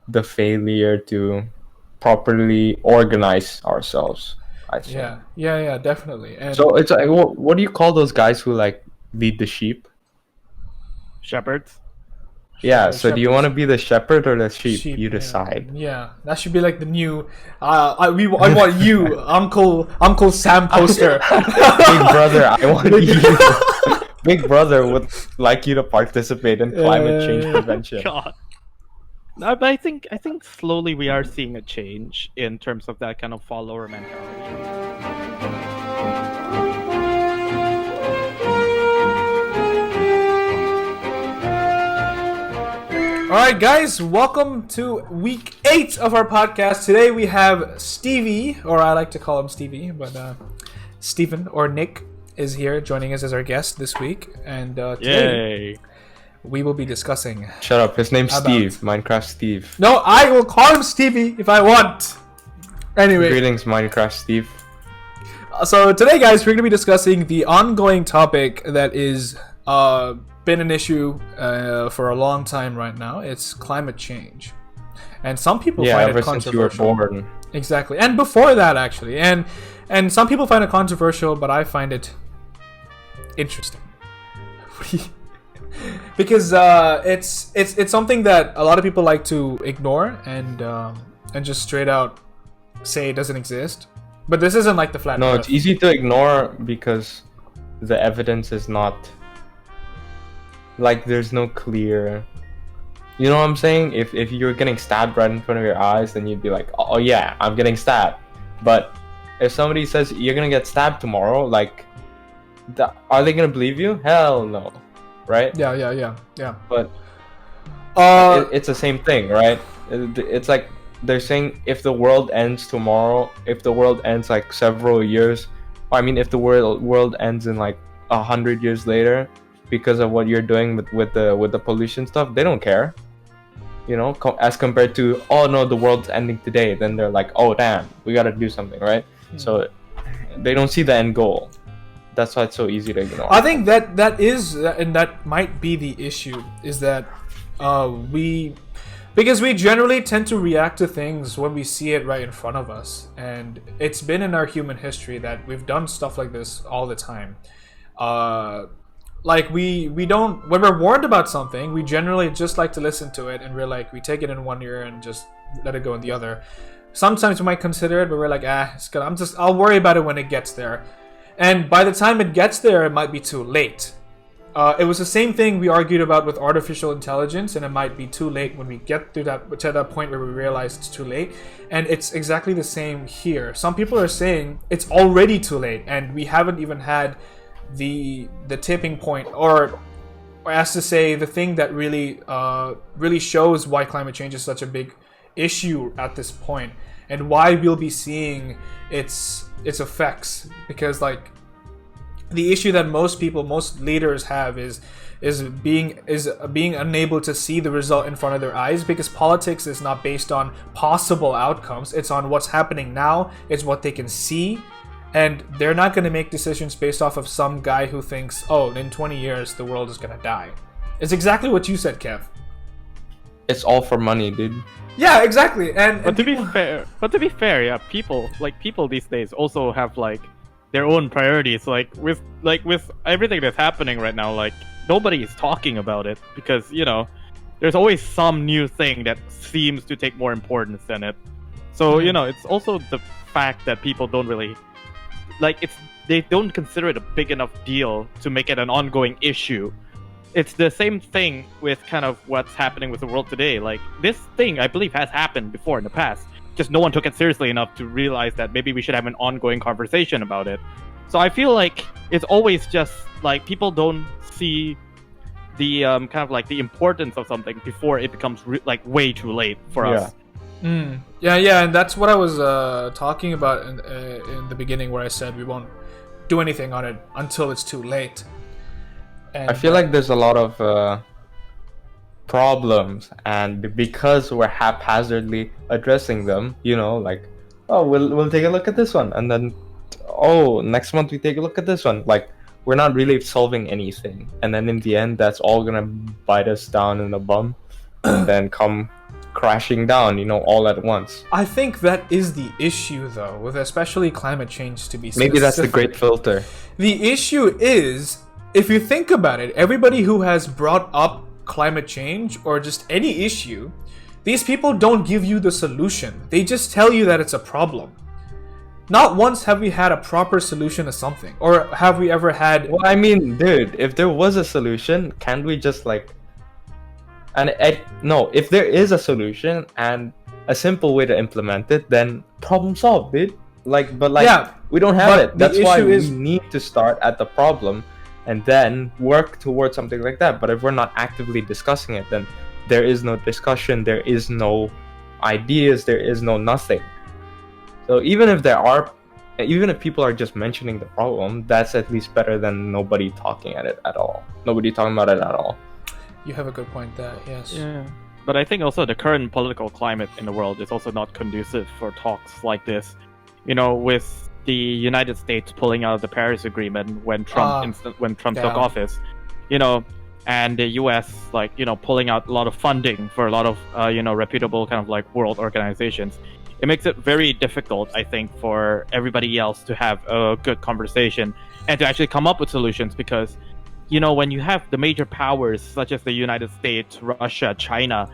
the failure to properly organize ourselves, I say. Yeah, definitely. And So it's like, what do you call those guys who like lead the sheep? Shepherds. Yeah, so do you want shepherds, to be the shepherd or the sheep? sheep. You Yeah, decide. yeah. That should be like the new. I want you, Uncle Sam poster. Big brother, I want Big- you. Big brother would like you to participate in climate change prevention. God. No, but I think slowly we are seeing a change in terms of that kind of follower mentality. All right, guys, welcome to week 8 of our podcast. Today we have Stevie, or I like to call him Stevie, but Stephen or Nick is here joining us as our guest this week. And today Yay! we will be discussing. Shut up, his name's About- Steve, Minecraft Steve. No, I will call him Stevie if I want. Anyway, Greetings, Minecraft Steve. so today, guys, we're going to be discussing the ongoing topic that is been an issue for a long time right now. It's climate change, and some people Yeah, find ever it since you were controversial. born. Exactly, and before that, actually, and some people find it controversial, but I find it interesting because it's something that a lot of people like to ignore and just straight out say it doesn't exist. But this isn't like the flat No, Earth. it's easy to ignore because the evidence is not like there's no clear. You know what I'm saying? If you're getting stabbed right in front of your eyes, then you'd be like, oh yeah, I'm getting stabbed. But if somebody says you're gonna get stabbed tomorrow, like, are they gonna believe you? Hell no, right? Yeah. But Uh, it's the same thing, right? It's like they're saying if the world ends tomorrow, if the world ends like several years, I mean, if the world ends in like 100 years later, because of what you're doing with the pollution stuff, they don't care. You know, as compared to, oh no, the world's ending today, then they're like, oh damn, we gotta do something, right? So they don't see the end goal. That's why it's so easy to ignore. I think that is, and that might be the issue, is that because we generally tend to react to things when we see it right in front of us, and it's been in our human history that we've done stuff like this all the time. Like we don't, when we're warned about something, we generally just like to listen to it, and we take it in one ear and just let it go in the other. Sometimes we might consider it, but we're like, it's good. I'll worry about it when it gets there. And by the time it gets there, it might be too late. It was the same thing we argued about with artificial intelligence, and it might be too late when we get to that point where we realize it's too late. And it's exactly the same here. Some people are saying it's already too late, and we haven't even had the tipping point, or as to say, the thing that really shows why climate change is such a big issue at this point, and why we'll be seeing its effects. Because like the issue that most leaders have is being unable to see the result in front of their eyes, because politics is not based on possible outcomes, it's on what's happening now, it's what they can see. And they're not going to make decisions based off of some guy who thinks, oh, in 20 years the world is going to die. It's exactly what you said, Kev. It's all for money, dude. Yeah, exactly. But to be fair, yeah, people these days also have like their own priorities. Like with everything that's happening right now, like nobody is talking about it because there's always some new thing that seems to take more importance than it. So it's also the fact that people don't really they don't consider it a big enough deal to make it an ongoing issue. It's the same thing with kind of what's happening with the world today. Like, this thing, I believe, has happened before in the past. Just no one took it seriously enough to realize that maybe we should have an ongoing conversation about it. So I feel like it's always just, like, people don't see the, kind of, like, the importance of something before it becomes, way too late for us. Yeah, and that's what I was talking about in the beginning, where I said we won't do anything on it until it's too late. And I feel like there's a lot of problems, and because we're haphazardly addressing them, like, oh, we'll take a look at this one, and then, oh, next month we take a look at this one. Like, we're not really solving anything, and then in the end, that's all gonna bite us down in the bum, and then come crashing down, all at once. I think that is the issue, though, with especially climate change, to be Maybe that's the specific. great filter. The issue is, if you think about it, everybody who has brought up climate change or just any issue, these people don't give you the solution. They just tell you that it's a problem. Not once have we had a proper solution to something, or have we ever had... Well, I mean, dude, if there was a solution, can't we just no, if there is a solution and a simple way to implement it, then problem solved, dude. Yeah, we don't have but it. the That's why issue is- we need to start at the problem and then work towards something like that. But if we're not actively discussing it, then there is no discussion, there is no ideas, there is no nothing. So even if people are just mentioning the problem, that's at least better than nobody talking about it at all. You have a good point there, yes. Yeah. But I think also the current political climate in the world is also not conducive for talks like this. With the United States pulling out of the Paris Agreement when Trump took office, and the US pulling out a lot of funding for a lot of reputable kind of world organizations. It makes it very difficult, I think, for everybody else to have a good conversation and to actually come up with solutions, because when you have the major powers such as the United States, Russia, China,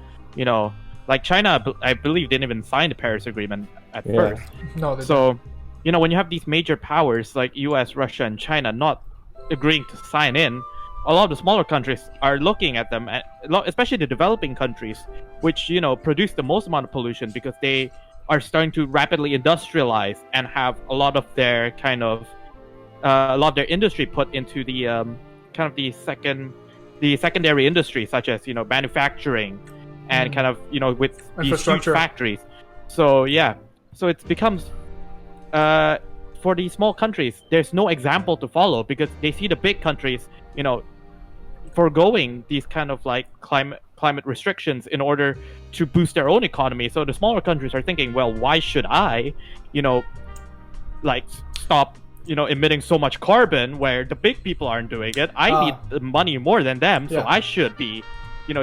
China, I believe, didn't even sign the Paris Agreement at first. No, So, when you have these major powers like US, Russia, and China not agreeing to sign in, a lot of the smaller countries are looking at them, especially the developing countries, which, produce the most amount of pollution because they are starting to rapidly industrialize and have a lot of their industry put into the the secondary industry, such as manufacturing and with these huge Infrastructure. factories. So it becomes for these small countries, there's no example to follow because they see the big countries foregoing these kind of climate restrictions in order to boost their own economy. So the smaller countries are thinking, well, why should I stop emitting so much carbon where the big people aren't doing it? I need the money more than them, so I should be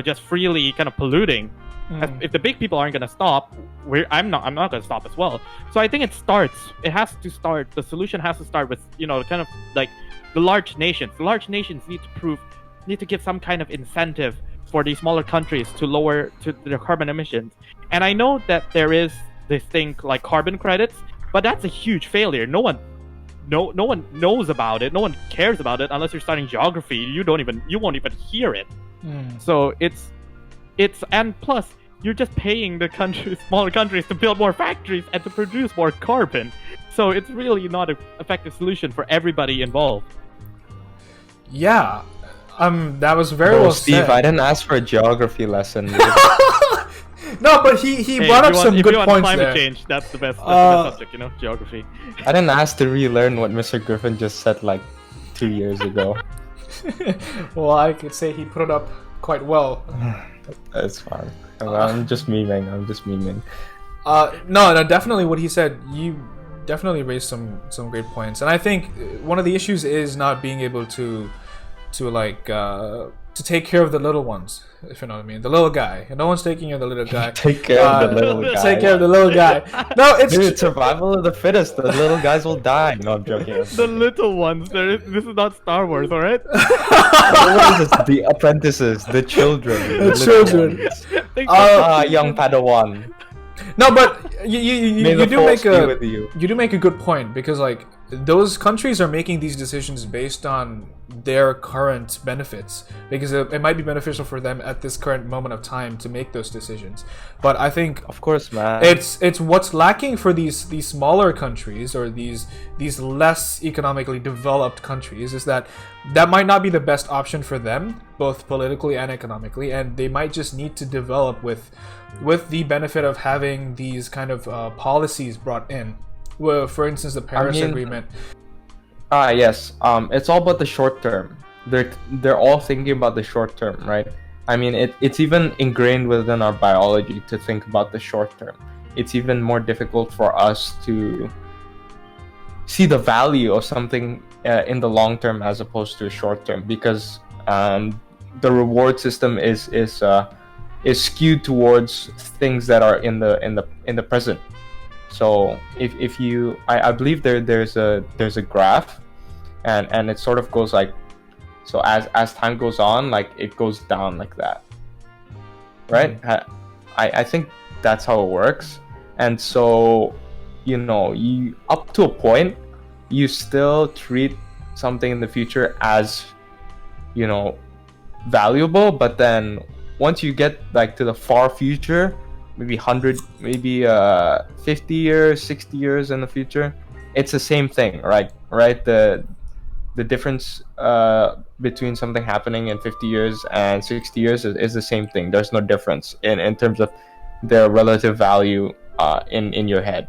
just freely kind of polluting. If the big people aren't going to stop, I'm not going to stop as well. So I think the solution has to start with the large nations. The large nations need to give some kind of incentive for these smaller countries to lower their carbon emissions. And I know that there is this thing like carbon credits, but that's a huge failure. No one knows about it. No one cares about it unless you're studying geography. You won't even hear it. So it's and plus you're just paying the smaller countries to build more factories and to produce more carbon. So it's really not an effective solution for everybody involved. Yeah. That was very well Steve, said. I didn't ask for a geography lesson. No, but he brought up some good points climate there. change, that's the best subject, geography. I didn't ask to relearn what Mr. Griffin just said 2 years ago. Well, I could say he put it up quite well. That's fine. I'm just memeing. No, definitely what he said. You definitely raised some great points, and I think one of the issues is not being able to take care of the little ones, if you know what I mean. The little guy. No one's taking care of the little guy. Take care of the little guy. Take care of the little guy. No, it's Dude, survival of the fittest. The little guys will die. No, I'm joking. The little ones. This is not Star Wars, all right? What is this? The apprentices, the children. The children. Young Padawan. No, but you do make a good point, because those countries are making these decisions based on their current benefits, because it might be beneficial for them at this current moment of time to make those decisions. But I think, of course, man, it's what's lacking for these smaller countries, or these less economically developed countries, is that might not be the best option for them, both politically and economically, and they might just need to develop with the benefit of having these kind of policies brought in. Well, for instance, the Paris Agreement. Yes. It's all about the short term. They're all thinking about the short term, right? I mean, it's even ingrained within our biology to think about the short term. It's even more difficult for us to see the value of something in the long term as opposed to short term, because the reward system is is skewed towards things that are in the present. So if you, I believe there's a graph, and it sort of goes like, so as time goes on, like it goes down like that, right? I think that's how it works. And so, you up to a point, you still treat something in the future as, valuable, but then once you get like to the far future, maybe 100, maybe 50 years, 60 years in the future, it's the same thing, right? The difference between something happening in 50 years and 60 years is the same thing. There's no difference in terms of their relative value in your head.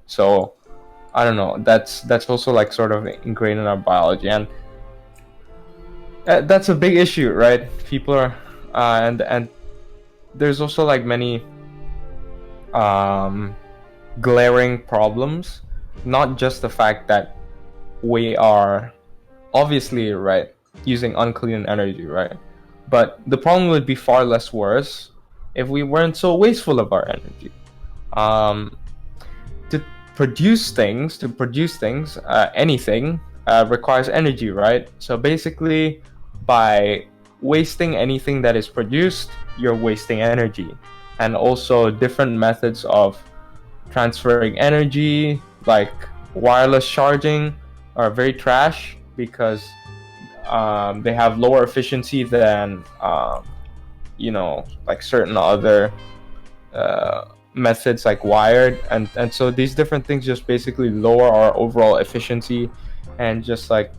So I don't know, that's also like sort of ingrained in our biology, and that's a big issue, right? People are and there's also like many glaring problems, not just the fact that we are obviously, right, using unclean energy, right? But the problem would be far less worse if we weren't so wasteful of our energy. To produce things, anything requires energy, right? So basically, by wasting anything that is produced, you're wasting energy. And also different methods of transferring energy, like wireless charging, are very trash because they have lower efficiency than like certain other methods like wired, and so these different things just basically lower our overall efficiency, and just like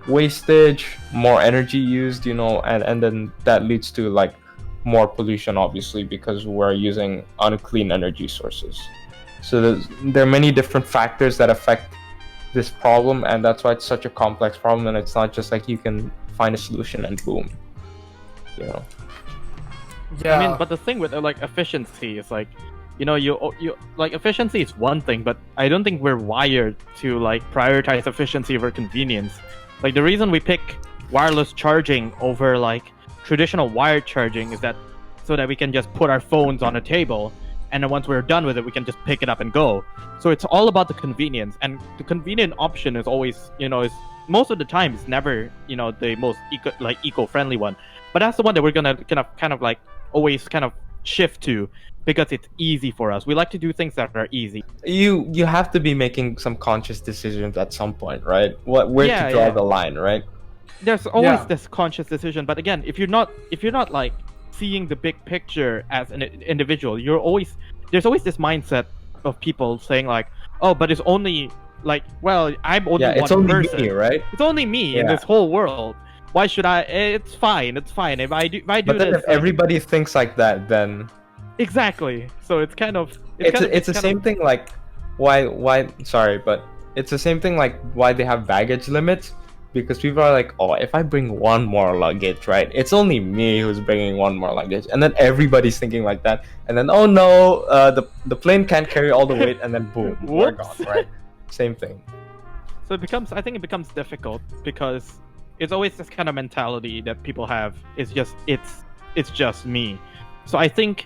wastage, more energy used, and then that leads to like more pollution, obviously, because we're using unclean energy sources. So there are many different factors that affect this problem, and that's why it's such a complex problem, and it's not just like you can find a solution and boom. Yeah. I mean, but the thing with like efficiency is like, you like efficiency is one thing, but I don't think we're wired to like prioritize efficiency over convenience. Like the reason we pick wireless charging over like traditional wired charging is that so that we can just put our phones on a table, and then once we're done with it, we can just pick it up and go. So it's all about the convenience, and the convenient option is always, is most of the time it's never, the most eco-friendly one. But that's the one that we're gonna kind of like always kind of shift to because it's easy for us. We like to do things that are easy. You have to be making some conscious decisions at some point, right? Where to draw the line, right? There's always this conscious decision, but again, if you're not like seeing the big picture as an individual, there's always this mindset of people saying like, oh, but it's only like, well, I'm only one it's only person, me, right? It's only me in this whole world. Why should I? It's fine. If I do but then this, if everybody thinks like that, then exactly. So it's kind of it's the same thing. Like why? Sorry, but it's the same thing. Like why they have baggage limits. Because people are like, oh, if I bring one more luggage, right? It's only me who's bringing one more luggage, and then everybody's thinking like that, and then oh no, the plane can't carry all the weight, and then boom, we're gone, right? Same thing. So I think it becomes difficult because it's always this kind of mentality that people have. It's just me. So I think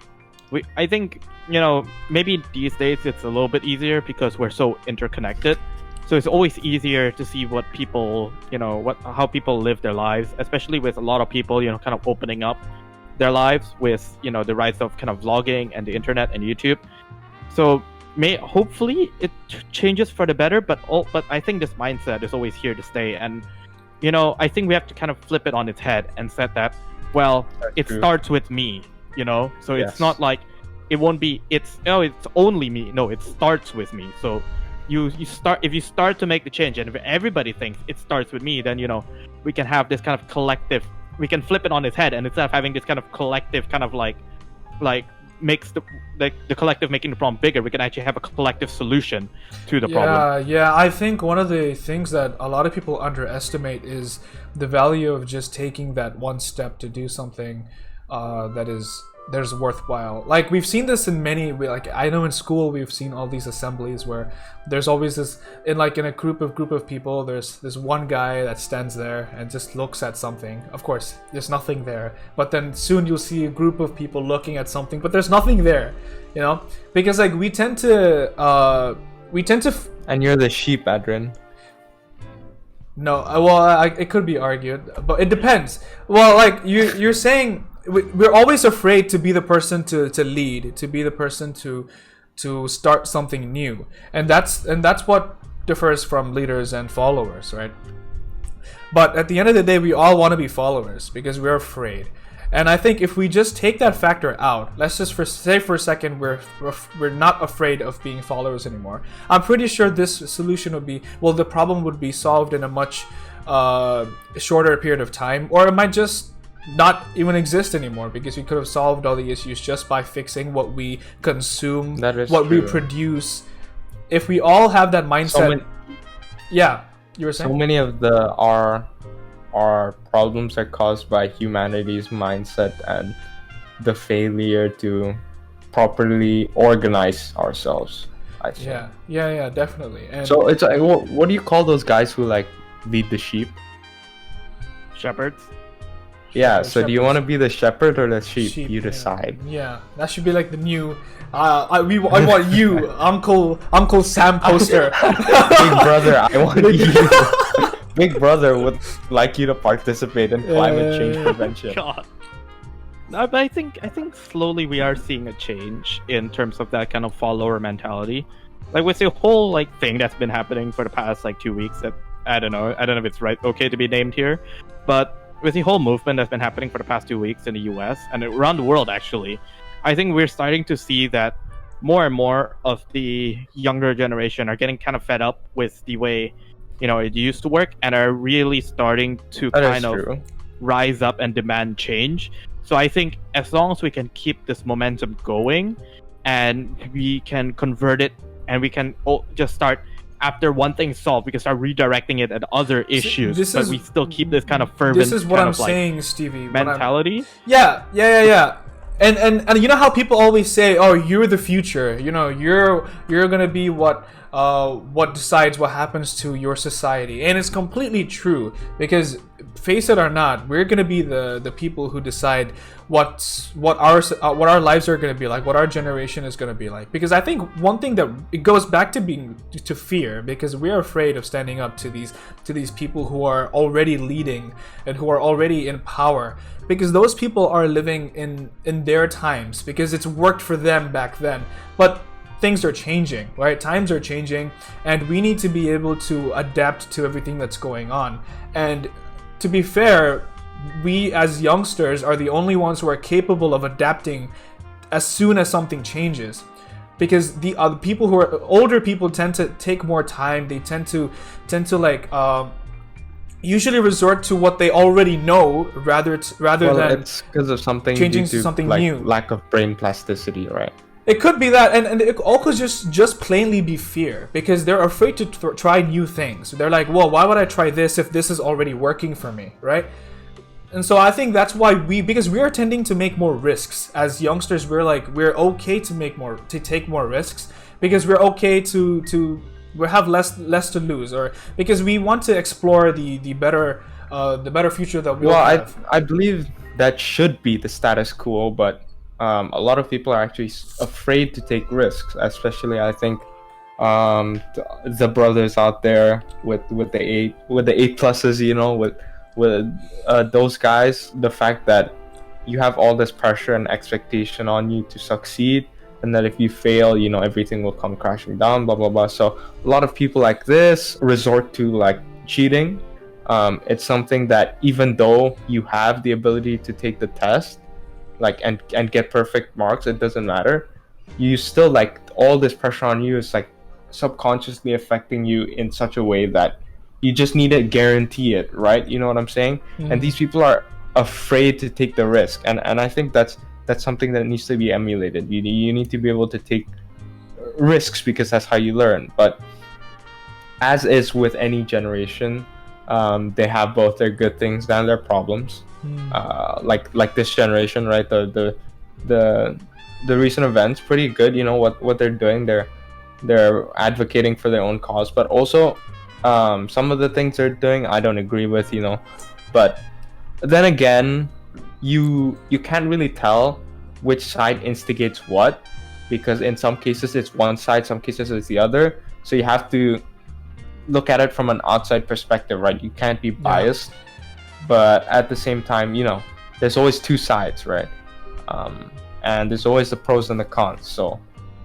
maybe these days it's a little bit easier because we're so interconnected. So it's always easier to see what people, how people live their lives, especially with a lot of people, kind of opening up their lives with, the rise of kind of vlogging and the internet and YouTube. So hopefully it changes for the better, but I think this mindset is always here to stay. And, I think we have to kind of flip it on its head and set that, well, it starts with me, so it's not like it won't be, it's only me. No, it starts with me. So if you start to make the change, and if everybody thinks it starts with me, then we can have this kind of collective, we can flip it on its head, and instead of having this kind of collective kind of like makes the collective making the problem bigger, we can actually have a collective solution to the problem. Yeah, I think one of the things that a lot of people underestimate is the value of just taking that one step to do something that is there's worthwhile. Like we've seen this in like I know in school we've seen all these assemblies where there's always this in a group of people. There's this one guy that stands there and just looks at something. Of course, there's nothing there. But then soon you'll see a group of people looking at something, but there's nothing there. You know, because like we tend to. And you're the sheep, Adrian. No, it could be argued, but it depends. Well, like you're saying, we're always afraid to be the person to lead, to be the person to start something new, and that's what differs from leaders and followers, right? But at the end of the day, we all want to be followers because we're afraid. And I think if we just take that factor out, let's just say for a second we're not afraid of being followers anymore. I'm pretty sure this solution would be, well, the problem would be solved in a much shorter period of time, or it might just not even exist anymore because we could have solved all the issues just by fixing what we consume, what we produce. If we all have that mindset, yeah, you were saying? So many of our problems are caused by humanity's mindset and the failure to properly organize ourselves, I think. Yeah, definitely. And so it's like, what do you call those guys who like lead the sheep? Shepherds. Yeah, so do you want to be the shepherd or the sheep? You decide. Yeah, that should be like the new. I want you, Uncle Sam poster. Big brother, I want you. Big brother would like you to participate in climate change prevention. God. No, but I think slowly we are seeing a change in terms of that kind of follower mentality. Like with the whole like thing that's been happening for the past like 2 weeks that I don't know if it's okay to be named here, but with the whole movement that's been happening for the past 2 weeks in the US and around the world actually, I think we're starting to see that more and more of the younger generation are getting kind of fed up with the way it used to work and are really starting to kind of rise up and demand change. So I think as long as we can keep this momentum going and we can convert it and we can just start after one thing's solved, we can start redirecting it at other issues, but we still keep this kind of fervent this is what kind I'm of like saying, Stevie. mentality. Yeah. And you know how people always say, "Oh, you're the future. You're gonna be what decides what happens to your society," and it's completely true because, face it or not, we're gonna be the people who decide what our lives are gonna be like, what our generation is gonna be like. Because I think one thing that it goes back to fear, because we're afraid of standing up to these people who are already leading and who are already in power, because those people are living in their times because it's worked for them back then, but things are changing, right? Times are changing, and we need to be able to adapt to everything that's going on. And to be fair, we as youngsters are the only ones who are capable of adapting as soon as something changes, because the other people who are older people tend to take more time. They tend to like usually resort to what they already know rather than it's because of something changing to something like new. Lack of brain plasticity, right? It could be that, and it all could just plainly be fear, because they're afraid to try new things. They're like, well, why would I try this if this is already working for me, right? And so I think that's why because we are tending to make more risks as youngsters. We're okay to take more risks because we're okay to we have less to lose, or because we want to explore the better future that we have. I believe that should be the status quo, but a lot of people are actually afraid to take risks, especially I think the brothers out there with the A pluses, with those guys. The fact that you have all this pressure and expectation on you to succeed, and that if you fail, everything will come crashing down, blah blah blah. So a lot of people like this resort to like cheating. It's something that even though you have the ability to take the test, like and get perfect marks, it doesn't matter. You still like all this pressure on you is like subconsciously affecting you in such a way that you just need to guarantee it, right? You know what I'm saying? And these people are afraid to take the risk, and I think that's something that needs to be emulated. You need to be able to take risks because that's how you learn. But as is with any generation, they have both their good things and their problems. Like this generation, right? The the the recent events pretty good. You know what they're doing. They're advocating for their own cause, but also some of the things they're doing I don't agree with. You know, but then again, you can't really tell which side instigates what, because in some cases it's one side, some cases it's the other. So you have to look at it from an outside perspective, right? You can't be biased, but at the same time, you know, there's always two sides, right? And there's always the pros and the cons. So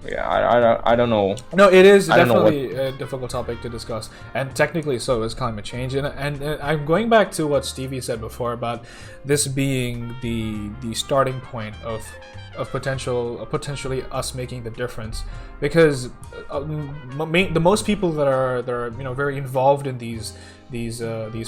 yeah, I don't know. No, it is I don't know definitely a difficult topic to discuss, and technically so is climate change. And I'm going back to what Stevie said before about this being the starting point of potentially us making the difference, because the most people that are you know very involved in these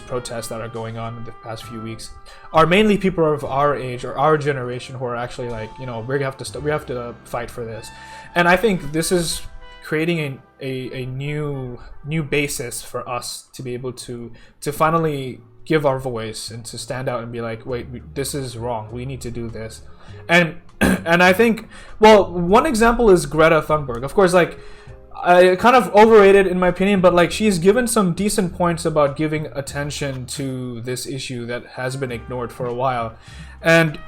protests that are going on in the past few weeks are mainly people of our age or our generation who are actually like, you know, we have to fight for this. And I think this is creating a new basis for us to be able to finally give our voice and to stand out and be like, wait, this is wrong. We need to do this. And and I think, well, one example is Greta Thunberg. Of course, like, I kind of overrated in my opinion, but like she's given some decent points about giving attention to this issue that has been ignored for a while. And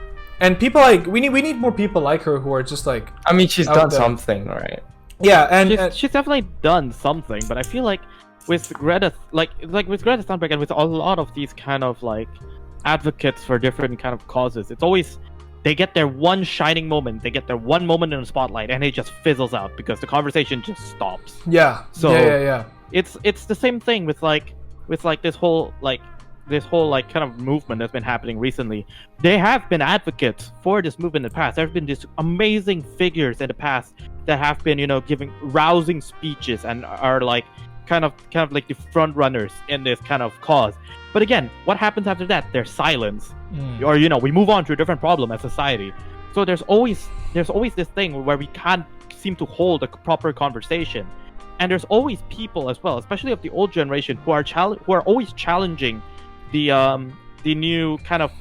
people like we need more people like her who are just like, I mean, she's done there. something, right? Yeah, and she's definitely done something, but I feel like with Greta, like with Greta Thunberg and with a lot of these kind of like advocates for different kind of causes, it's always they get their one shining moment, they get their one moment in the spotlight, and it just fizzles out because the conversation just stops. Yeah. So yeah. It's the same thing with this whole kind of movement that's been happening recently. They have been advocates for this movement in the past. There have been these amazing figures in the past that have been, you know, giving rousing speeches and are like kind of like the front runners in this kind of cause. But again, what happens after that? There's silence, or you know, we move on to a different problem as society. So there's always this thing where we can't seem to hold a proper conversation, and there's always people as well, especially of the old generation, who are always challenging the new kind of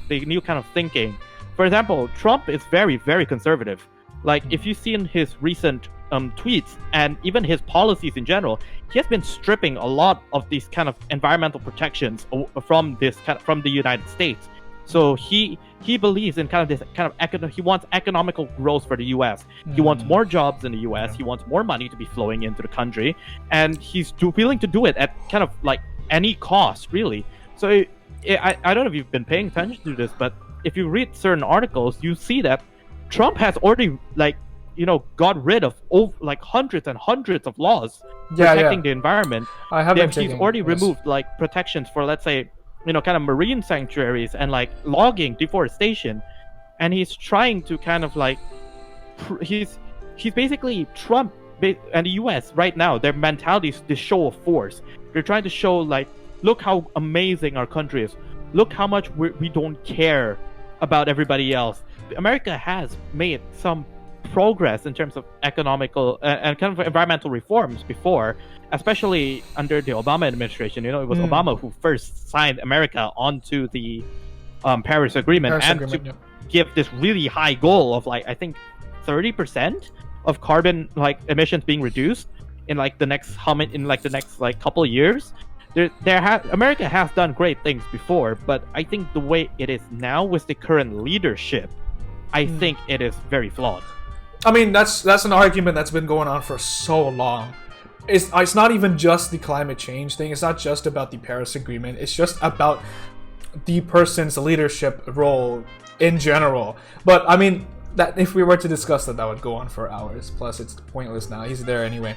thinking. For example, Trump is very, very conservative. Like, if you've seen his recent tweets and even his policies in general, he has been stripping a lot of these kind of environmental protections from the United States. So he believes in kind of this kind of he wants economical growth for the U.S. He wants more jobs in the U.S. Yeah. He wants more money to be flowing into the country, and he's willing to do it at kind of like any cost, really. So I don't know if you've been paying attention to this, but if you read certain articles, you see that Trump has already, like, you know, got rid of hundreds and hundreds of laws protecting the environment. I have been He's already removed like protections for, let's say, you know, kind of marine sanctuaries and like logging, deforestation, and he's trying to kind of like he's basically Trump and the U.S. right now. Their mentality is this show of force. They're trying to show like, look how amazing our country is. Look how much we don't care about everybody else. America has made some progress in terms of economical and kind of environmental reforms before, especially under the Obama administration. You know, it was Obama who first signed America onto the Paris Agreement to give this really high goal of like, I think 30% of carbon like emissions being reduced in like the next couple of years. America has done great things before, but I think the way it is now with the current leadership, I think it is very flawed. I mean, that's an argument that's been going on for so long. It's not even just the climate change thing. It's not just about the Paris Agreement. It's just about the person's leadership role in general. But I mean, that if we were to discuss that would go on for hours. Plus, it's pointless now. He's there anyway.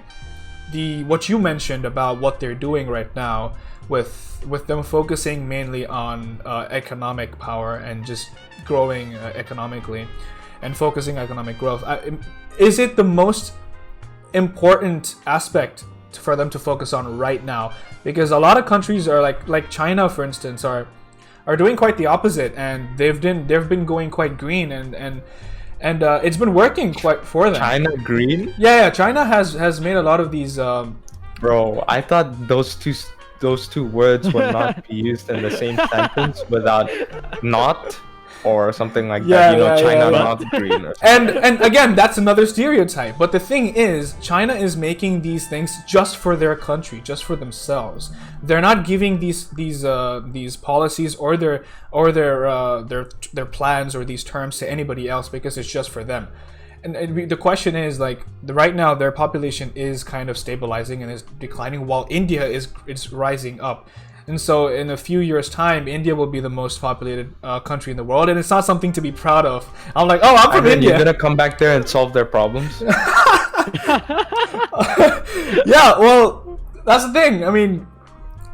What you mentioned about what they're doing right now with them focusing mainly on economic power and just growing economically and focusing economic growth, is it the most important aspect for them to focus on right now? Because a lot of countries are like China, for instance, are doing quite the opposite, and they've been going quite green and it's been working quite for them. China green? Yeah. China has made a lot of these. Bro, I thought those two words would not be used in the same sentence without not. or something like Yeah, that. You know, yeah, China yeah. not green. Or something. And again, that's another stereotype. But the thing is, China is making these things just for their country, just for themselves. They're not giving these policies or their plans or these terms to anybody else because it's just for them. And the question is, like, right now their population is kind of stabilizing and is declining, while India is rising up. And so in a few years' time, India will be the most populated country in the world, and it's not something to be proud of. I'm like, oh, I'm from And then India. you're gonna come back there and solve their problems. Yeah, well, that's the thing. I mean,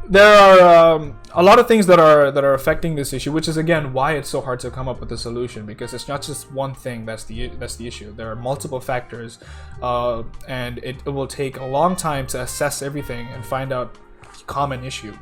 there are a lot of things that are affecting this issue, which is again why it's so hard to come up with a solution, because it's not just one thing that's the issue. There are multiple factors, and it will take a long time to assess everything and find out a common issue.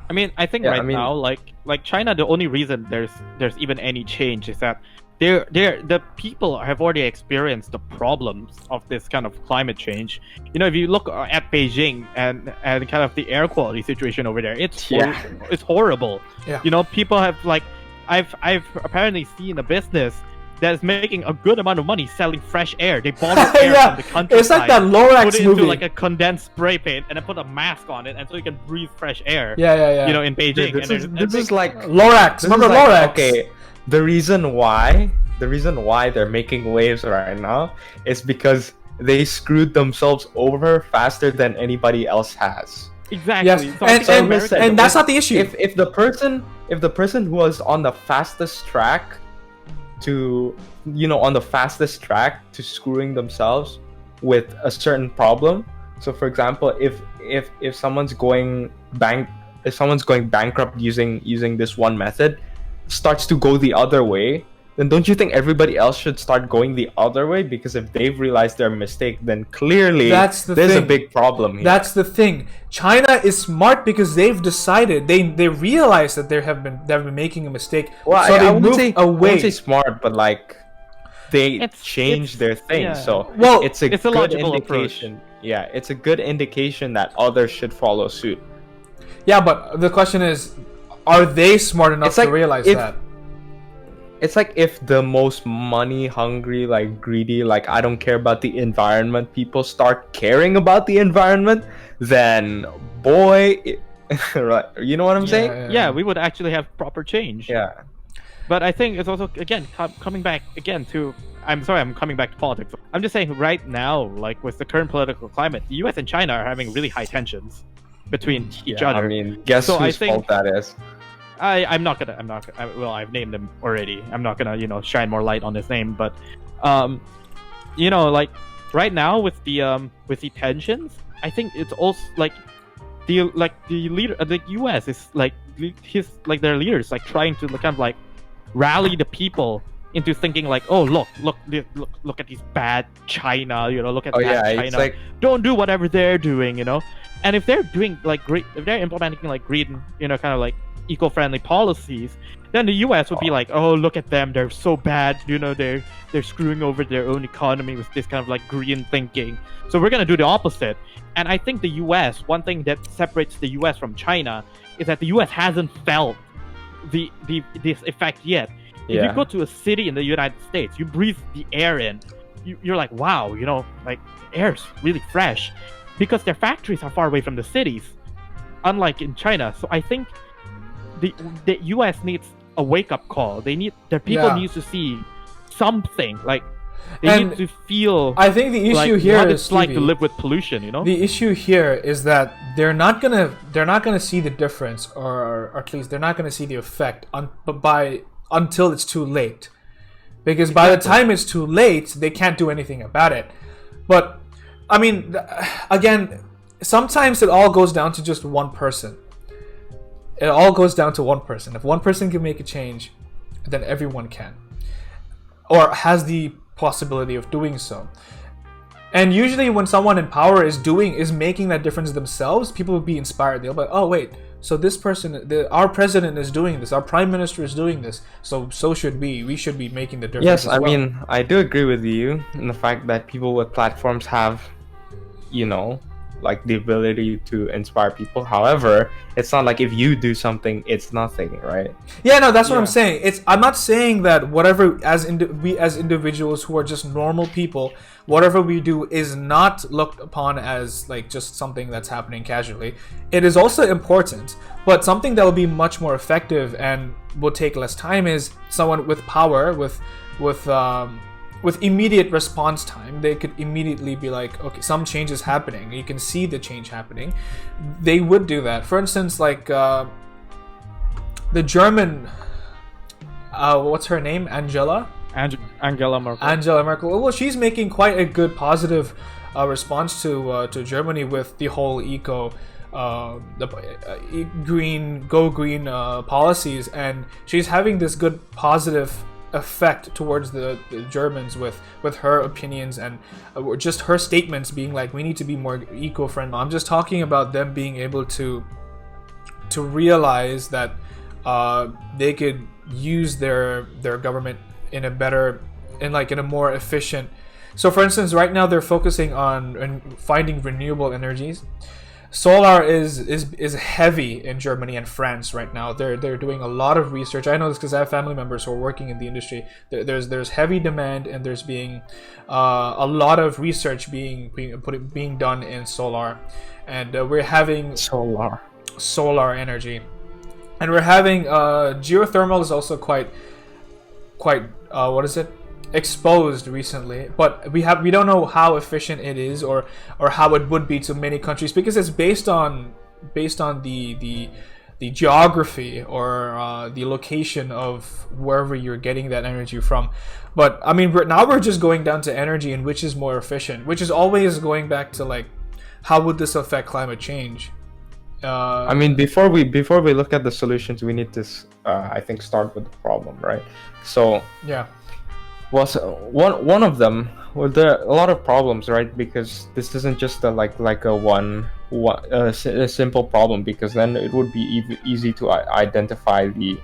I mean, I think now, like China, the only reason there's even any change is that the people have already experienced the problems of this kind of climate change. You know, if you look at Beijing and kind of the air quality situation over there, it's it's horrible. Yeah. You know, people have like, I've apparently seen a business that's making a good amount of money selling fresh air. They bottle air Yeah, from the countryside. it's like that Lorax put it movie. into like a condensed spray paint and then put a mask on it, and so you can breathe fresh air. Yeah. You know, in Beijing. This and is, this is like Lorax. this Remember is like, Lorax? Okay, the reason why they're making waves right now is because they screwed themselves over faster than anybody else has. Exactly. Yes, So I think and America- that's not the issue. If the person who was on the fastest track to screwing themselves with a certain problem. So for example, if someone's going bankrupt using this one method, starts to go the other way, then don't you think everybody else should start going the other way? Because if they've realized their mistake, then clearly there's a big problem here. That's the thing. China is smart because they've decided they realize that they've been making a mistake. Well, so I they wouldn't moved say, I away. wouldn't say smart, but like they It's- changed their thing. yeah. So Well, it's a it's a good logical approach. indication. Yeah, it's a good indication that others should follow suit. Yeah, but the question is, are they smart enough It's like to realize if- that? It's like if the most money hungry, like greedy, like I don't care about the environment people start caring about the environment, then boy, right? You know what I'm saying? Yeah, we would actually have proper change. Yeah. But I think it's also, again, coming back again to... I'm sorry, I'm coming back to politics. I'm just saying right now, like with the current political climate, the US and China are having really high tensions between each Yeah, other. I mean, guess So I whose think- fault that is? well, I've named him already. I'm not gonna, shine more light on his name, but, like right now with the tensions, I think it's also like the leader, the U.S. is like their leaders like trying to kind of like rally the people into thinking like, oh look at these bad China, look at Oh bad yeah, China. it's like Don't do whatever they're doing, And if they're doing like if they're implementing like green, kind of like eco-friendly policies, then the US would be like, oh, look at them, they're so bad, they're screwing over their own economy with this kind of like green thinking. So we're gonna do the opposite. And I think the US, one thing that separates the US from China is that the US hasn't felt this effect yet. If Yeah. you go to a city in the United States, you breathe the air in, you're like, wow, like air's really fresh, because their factories are far away from the cities, unlike in China. So I think the US needs a wake-up call. Their people Yeah. need to see something, like they And need to feel I think the issue like here what is, it's like to Stevie, live with pollution, the issue here is that they're not gonna see the difference, or at least they're not gonna see the effect until it's too late. Because by the time it's too late, they can't do anything about it. But I mean, again, sometimes it all goes down to just one person. It all goes down to one person. If one person can make a change, then everyone can, or has the possibility of doing so. And usually when someone in power is making that difference themselves, people will be inspired. They'll be like, oh wait, so this person, our president is doing this, our prime minister is doing this, so should we. We should be making the difference. yes, as I well. mean, I do agree with you in the fact that people with platforms have, like the ability to inspire people. However, it's not like if you do something, it's nothing, right? Yeah, no, that's what I'm Yeah. saying. I'm not saying that whatever we as individuals who are just normal people, whatever we do is not looked upon as like just something that's happening casually. It is also important, but something that will be much more effective and will take less time is someone with power, with immediate response time. They could immediately be like, okay, some change is happening. You can see the change happening. They would do that. For instance, like the German, what's her name? Angela Angela Merkel. Well, she's making quite a good positive response to Germany with the whole green policies, and she's having this good positive effect towards the Germans with her opinions and just her statements being like, we need to be more eco-friendly. I'm just talking about them being able to realize that they could use their government in a more efficient. So for instance, right now they're focusing on finding renewable energies. Solar is heavy in Germany and France right now. They're doing a lot of research. I know this because I have family members who are working in the industry. There's heavy demand, and there's being a lot of research being done in solar, and we're having solar energy, and we're having geothermal is also quite exposed recently, but we don't know how efficient it is or how it would be to many countries, because it's based on the geography or the location of wherever you're getting that energy from. But I mean, we're just going down to energy and which is more efficient, which is always going back to like, how would this affect climate change? I mean, before we look at the solutions, we need to I think start with the problem, right? So yeah. Well, so one of them, well, there are a lot of problems, right? Because this isn't just a simple problem, because then it would be easy to identify the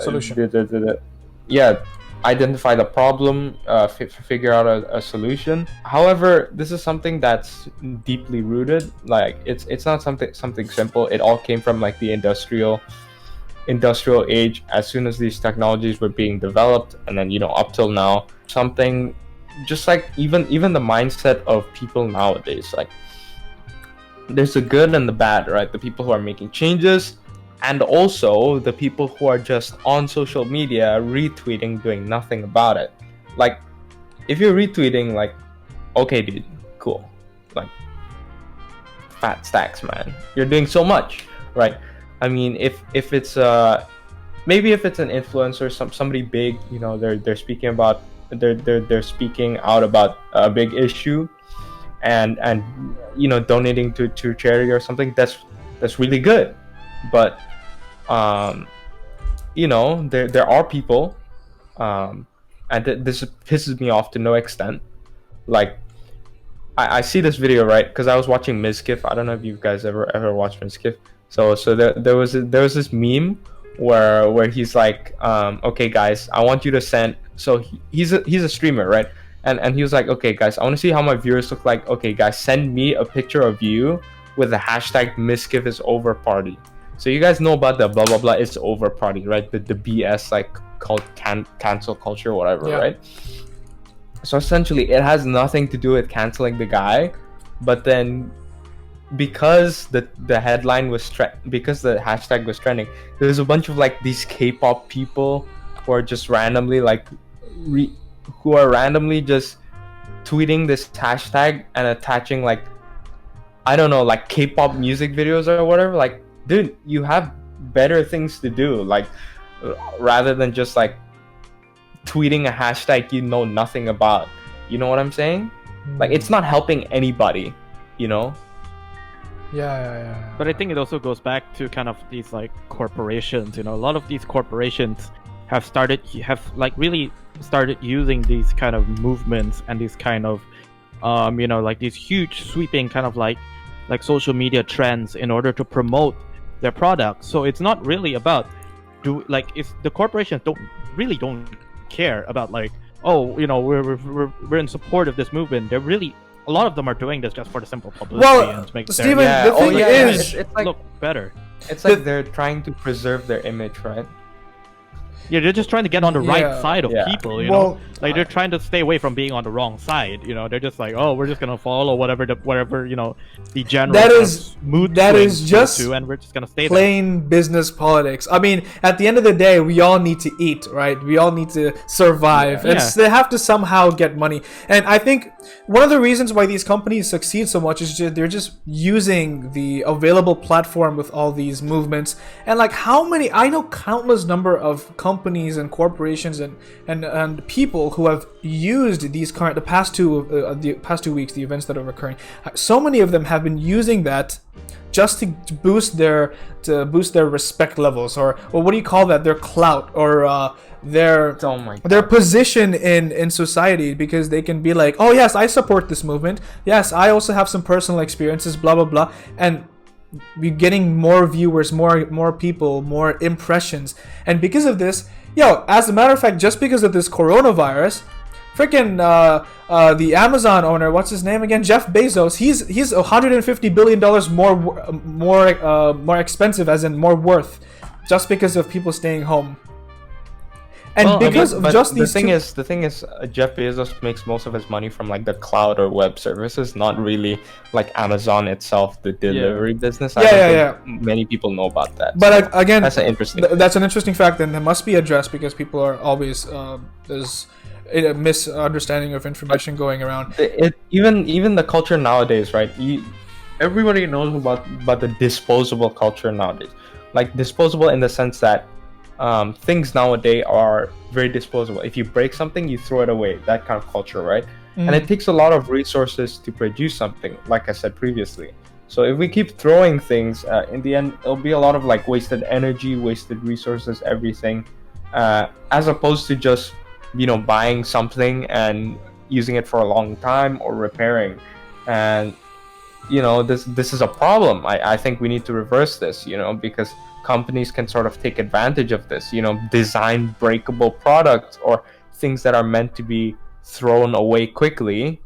solution. Identify the problem, figure out a solution. However, this is something that's deeply rooted. Like it's not something simple. It all came from like the industrial age, as soon as these technologies were being developed, and then up till now, something just like even the mindset of people nowadays, like there's the good and the bad, right? The people who are making changes, and also the people who are just on social media retweeting, doing nothing about it. Like if you're retweeting, like, okay dude, cool, like fat stacks, man, you're doing so much, right? I mean, if it's maybe if it's an influencer, somebody big, they're speaking about they're speaking out about a big issue, and donating to charity or something, that's really good. But there are people, and this pisses me off to no extent. Like I see this video, right? Because I was watching Mizkif. I don't know if you guys ever watched Mizkif. So there was this meme where he's like, okay guys, I want you to send. So he's a streamer, right? And he was like, okay guys, I want to see how my viewers look like. Okay guys, send me a picture of you with the hashtag Mizkif is over party. So you guys know about the blah blah blah it's over party, right? The BS like called cancel culture or whatever, Yeah. Right? So essentially, it has nothing to do with canceling the guy, but then, because the headline was because the hashtag was trending, there's a bunch of like these K-pop people who are just randomly like just tweeting this hashtag and attaching like, I don't know, like K-pop music videos or whatever. Like, dude, you have better things to do, like rather than just like tweeting a hashtag you know nothing about. You know what I'm saying? Like, it's not helping anybody, Yeah. But I think it also goes back to kind of these like corporations. A lot of these corporations have really started using these kind of movements and these kind of like these huge sweeping kind of like social media trends in order to promote their products. So it's not really about it's the corporations don't care about like, oh, we're in support of this movement. They're really a lot of them are doing this just for the simple publicity Well, and to make Steven, their the thing is- it's like look better. it's like they're trying to preserve their image, right? Yeah, they're just trying to get on the Yeah. right side of Yeah. people, you Well, know. Like they're trying to stay away from being on the wrong side, you know. They're just like, oh, we're just gonna follow whatever you know, the general That kind is- of mood that swings is just to, and we're just gonna stay there. plain business politics. I mean, at the end of the day, we all need to eat, right? We all need to survive, and Yeah. they have to somehow get money. And I think one of the reasons why these companies succeed so much is they're just using the available platform with all these movements. And like, how many? I know countless number of companies and corporations and people who have used these the past 2 weeks, the events that are occurring. So many of them have been using that just to boost their respect levels, or what do you call that? Their clout, or their Oh my God. their position in society, because they can be like, oh yes, I support this movement. Yes, I also have some personal experiences, blah blah blah, and be getting more viewers, more people, more impressions. And because of this, as a matter of fact, just because of this coronavirus, freaking the Amazon owner, what's his name again? Jeff Bezos. He's $150 billion more expensive, as in more worth, just because of people staying home. And Well, I because mean, of But just the these thing two, is, Jeff Bezos makes most of his money from like the cloud or web services, not really like Amazon itself, the delivery business. I Yeah, don't yeah, think many people know about that. but again, that's an interesting. that's an interesting fact, and that must be addressed, because people are always there's a misunderstanding of information going around. Even the culture nowadays, right? Everybody knows about the disposable culture nowadays. Like disposable in the sense that things nowadays are very disposable. If you break something, you throw it away. That kind of culture, right? And it takes a lot of resources to produce something, like I said previously. So if we keep throwing things, in the end, it'll be a lot of like wasted energy, wasted resources, everything, as opposed to just buying something and using it for a long time or repairing. And this is a problem. I think we need to reverse this, because companies can sort of take advantage of this, design breakable products or things that are meant to be thrown away quickly,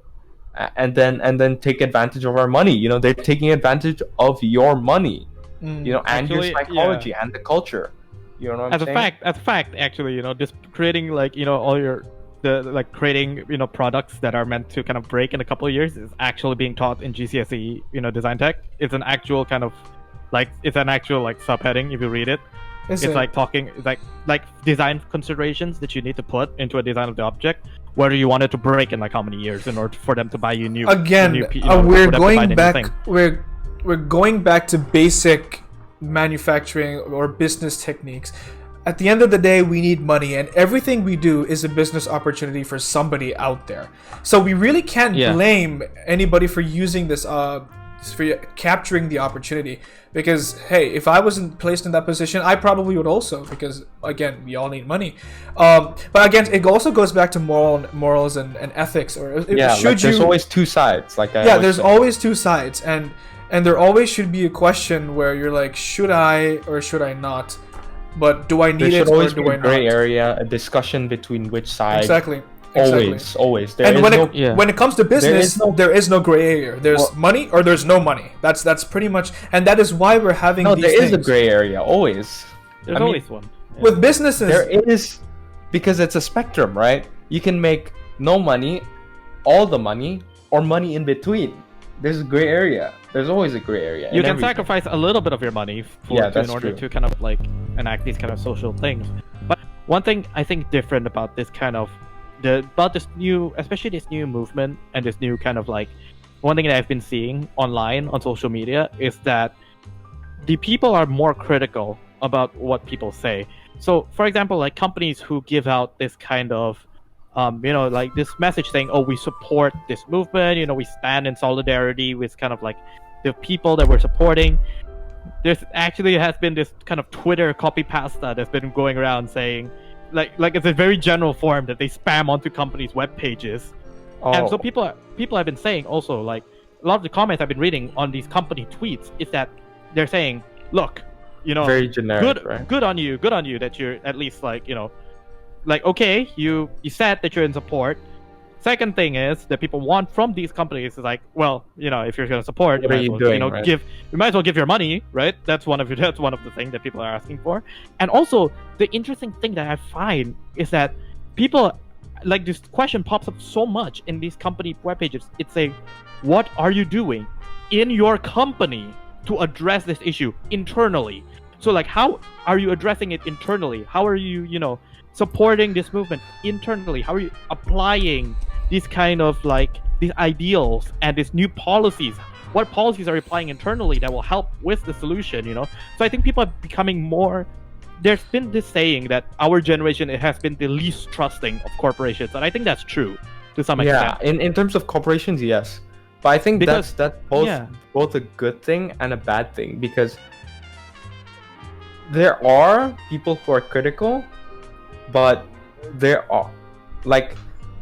and then take advantage of our money. They're taking advantage of your money, and your Actually, psychology and the culture. You know what I'm As a saying? fact, actually, just creating all your creating products that are meant to kind of break in a couple of years is actually being taught in GCSE design tech. It's an actual kind of subheading if you read it. It's like talking like design considerations that you need to put into a design of the object, whether you want it to break in like how many years in order for them to buy you new. Again, we're going back. We're going back to basic manufacturing or business techniques. At the end of the day, we need money, and everything we do is a business opportunity for somebody out there. So we really can't blame anybody for using this, for capturing the opportunity. Because hey, if I wasn't placed in that position, I probably would also. Because again, we all need money. But again, it also goes back to morals and ethics. Or there's always two sides. There's always two sides, and there always should be a question where you're like, should I or should I not? But do I need there it should always or do be I a gray not? area, a discussion between which side. Exactly. Always. And when it comes to business, there is no gray area. There's money or there's no money. That's pretty much, and that is why we're having these there is things. a gray area always. There's always one. With businesses. There is, because it's a spectrum, right? You can make no money, all the money, or money in between. There's a gray area. There's always a gray area. You can sacrifice a little bit of your money in order to kind of like enact these kind of social things. But one thing I think different about this kind of especially this new movement and this new kind of like, one thing that I've been seeing online on social media is that the people are more critical about what people say. So, for example, like companies who give out this kind of like this message saying, oh, we support this movement, we stand in solidarity with kind of like the people that we're supporting. There's actually has been this kind of Twitter copy pasta that's been going around saying, like it's a very general form that they spam onto companies' web pages. And so people have been saying also, like, a lot of the comments I've been reading on these company tweets is that they're saying, look, very generic, right? Good on you that you're at least like, like, okay, you said that you're in support. second thing is that people want from these companies is like, well, if you're going to support, What are you doing, right? you might as well give your money, right? That's one of the things that people are asking for. And also, the interesting thing that I find is that people, like, this question pops up so much in these company web pages. It's saying, what are you doing in your company to address this issue internally? So, like, how are you addressing it internally? How are you, supporting this movement internally? How are you applying these kind of, like, these ideals and these new policies? What policies are you applying internally that will help with the solution, So I think people are becoming more... There's been this saying that our generation, it has been the least trusting of corporations, and I think that's true to some extent. Yeah, in terms of corporations, yes. But I think Because- that's both a good thing and a bad thing, because there are people who are critical, but there are, like,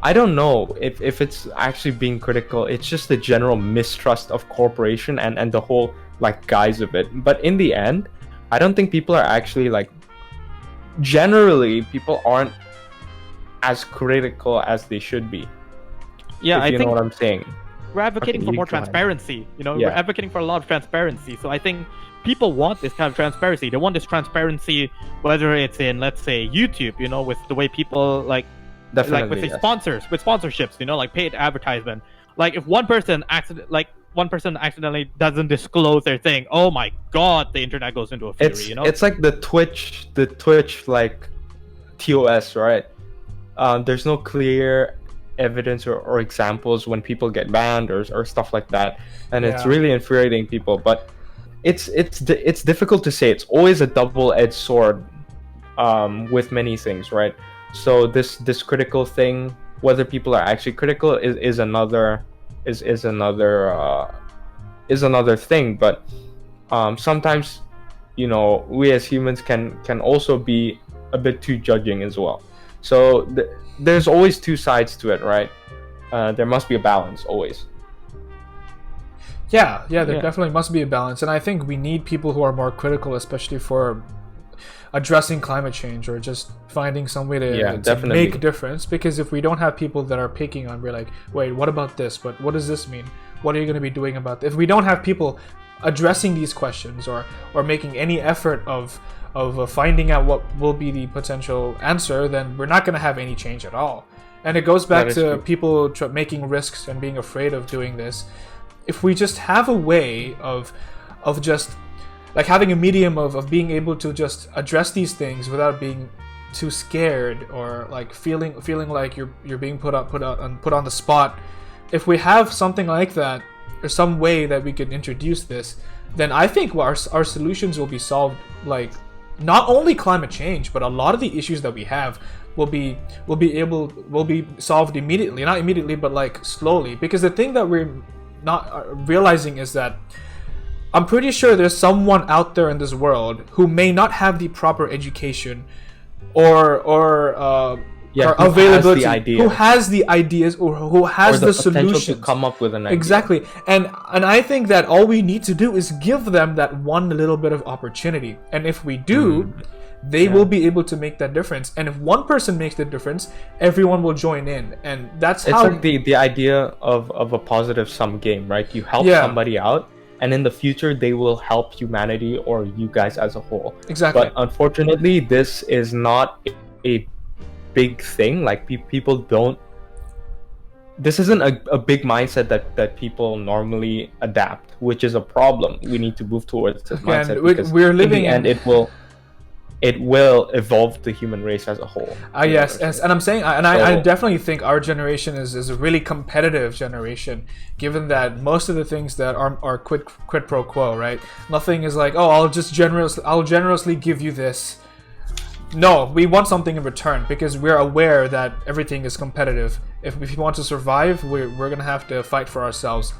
I don't know if it's actually being critical. It's just a general mistrust of corporation and the whole, like, guise of it. But in the end, I don't think people are actually, like, generally people aren't as critical as they should be. Yeah, if I you think know what I'm saying. we're advocating Okay, for you more go ahead. transparency. We're Yeah. advocating for a lot of transparency. So I think people want this kind of transparency. They want this transparency, whether it's in, let's say, YouTube, with the way people like Definitely. with the yes. sponsors, with sponsorships, like paid advertisement. Like if one person accidentally doesn't disclose their thing, oh my god, the internet goes into a fury. It's like the Twitch like TOS, right? There's no clear evidence or examples when people get banned or stuff like that, and it's Yeah. really infuriating people. But it's difficult to say. It's always a double-edged sword with many things, right? So this critical thing, whether people are actually critical, is another thing. But sometimes, we as humans can also be a bit too judging as well. So there's always two sides to it, right? There must be a balance always. Yeah, there Yeah. definitely must be a balance, and I think we need people who are more critical, especially for addressing climate change or just finding some way to definitely. make a difference. Because if we don't have people that are picking on, we're like, wait, what about this? But what does this mean? What are you going to be doing about this? If we don't have people addressing these questions or making any effort of finding out what will be the potential answer, then we're not going to have any change at all. And it goes back That is to true. people making risks and being afraid of doing this. If we just have a way of just like having a medium of being able to just address these things without being too scared or like feeling like you're being put on the spot. If we have something like that or some way that we could introduce this, then I think our solutions will be solved. Like not only climate change, but a lot of the issues that we have will be solved immediately. Not immediately, but like slowly. Because the thing that we're not realizing is that I'm pretty sure there's someone out there in this world who may not have the proper education or Who has availability, the idea. who has the ideas or who has or the the potential solutions to come up with an idea. Exactly. And I think that all we need to do is give them that one little bit of opportunity. And if we do, they will be able to make that difference. And if one person makes the difference, everyone will join in. And that's It's how like the idea of a positive sum game, right? You help Yeah. somebody out, and in the future they will help humanity or you guys as a whole. Exactly. But unfortunately, this is not a big thing. Like people don't. This isn't a big mindset that people normally adapt, which is a problem. We need to move towards this Again, mindset we're because living in the end it will evolve the human race as a whole. Yes, and I'm saying, and I So- definitely think our generation is a really competitive generation, given that most of the things that are quid pro quo, right? Nothing is like, oh, I'll generously give you this. No, we want something in return because we're aware that everything is competitive. If we want to survive, we're gonna have to fight for ourselves.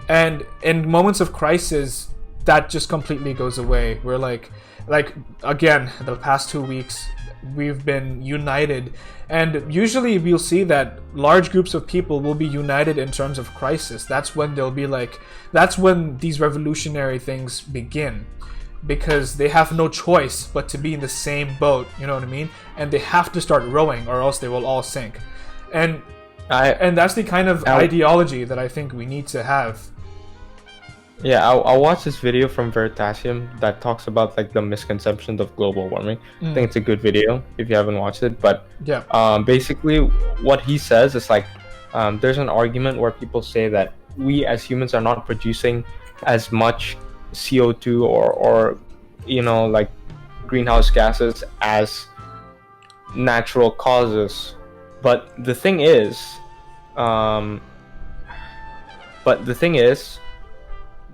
And in moments of crisis, that just completely goes away. We're like again, the past 2 weeks, we've been united. And usually we'll see that large groups of people will be united in terms of crisis. That's when that's when these revolutionary things begin. Because they have no choice but to be in the same boat, you know what I mean? And they have to start rowing or else they will all sink. And And that's the kind of I- ideology that I think we need to have. Yeah, I'll watch this video from Veritasium that talks about like the misconceptions of global warming. I think it's a good video if you haven't watched it. But Yeah. basically, what he says is like, there's an argument where people say that we as humans are not producing as much CO2 or like greenhouse gases as natural causes. But the thing is,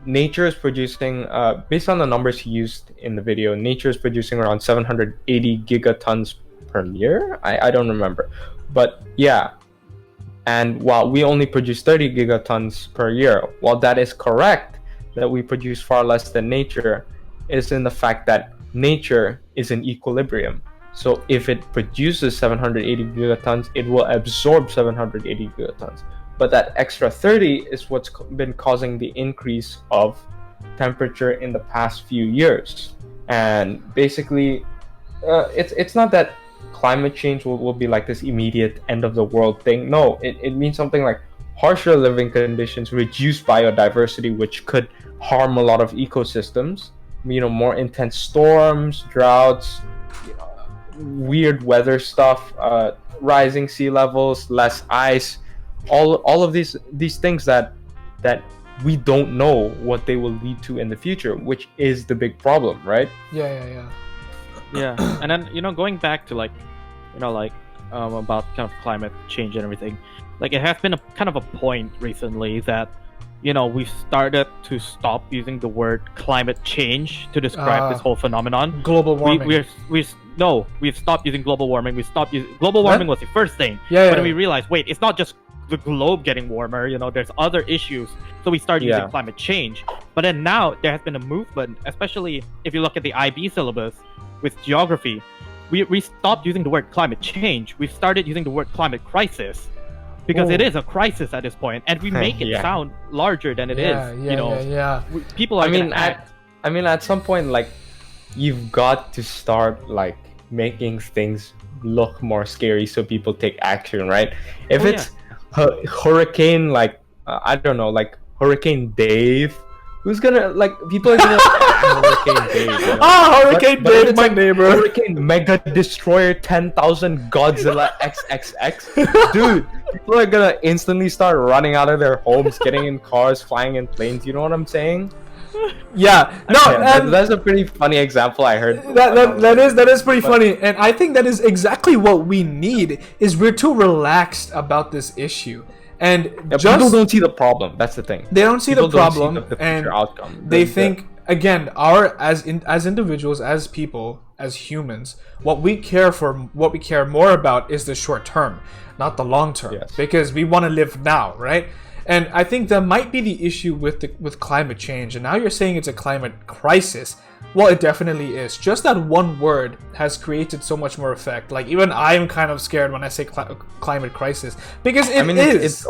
nature is producing, based on the numbers he used in the video, nature is producing around 780 gigatons per year. I don't remember, but yeah. And while we only produce 30 gigatons per year, while that is correct that we produce far less than nature, is in the fact that nature is in equilibrium. So if it produces 780 gigatons, it will absorb 780 gigatons. But that extra 30 is what's been causing the increase of temperature in the past few years. And basically, it's not that climate change will be like this immediate end of the world thing. No, it means something like harsher living conditions, reduced biodiversity, which could harm a lot of ecosystems. More intense storms, droughts, weird weather stuff, rising sea levels, less ice, all of these things that we don't know what they will lead to in the future, which is the big problem, right? Yeah. And then going back to about kind of climate change and everything, like it has been a kind of a point recently that we've started to stop using the word climate change to describe this whole phenomenon. Global warming. We've stopped using global warming. Global warming was the first thing. But then we realized, wait, it's not just the globe getting warmer. There's other issues. So we started using climate change. But then now there has been a movement, especially if you look at the IB syllabus with geography. We stopped using the word climate change. We've started using the word climate crisis. Because it is a crisis at this point, and we make it sound larger than it is. People are. At some point, like, you've got to start like making things look more scary so people take action, right? If it's hurricane, like I don't know, like Hurricane Dave, who's gonna like people are gonna Hurricane Dave. Hurricane Dave, my neighbor. Hurricane Mega Destroyer 10,000 Godzilla XXX, dude. People are gonna instantly start running out of their homes, getting in cars, flying in planes. You know what I'm saying? Yeah. No, that's a pretty funny example I heard. That is pretty funny, and I think that is exactly what we need. Is we're too relaxed about this issue, and people don't see the problem. That's the thing. They don't see the problem, the and outcome. They think again, as individuals, as people, as humans, what we care more about is the short term, not the long term, because we want to live now, right? And I think that might be the issue with climate change. And now you're saying it's a climate crisis. Well, it definitely is. Just that one word has created so much more effect. Like, even I'm kind of scared when I say climate crisis, because it is.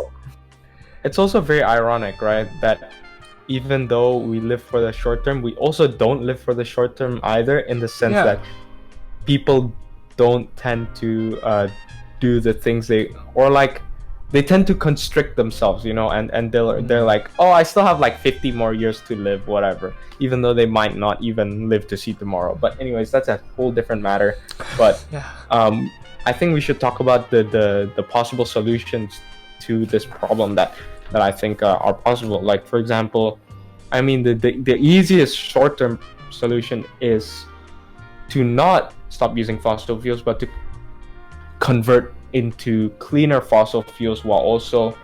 It's also very ironic, right? That even though we live for the short term, we also don't live for the short term either, in the sense that people don't tend to do the things they tend to constrict themselves, and they're like, oh, I still have like 50 more years to live, whatever, even though they might not even live to see tomorrow. But anyways, that's a whole different matter. But I think we should talk about the possible solutions to this problem that I think are possible. Like, for example, I mean, the easiest short-term solution is to not stop using fossil fuels, but to convert into cleaner fossil fuels, while also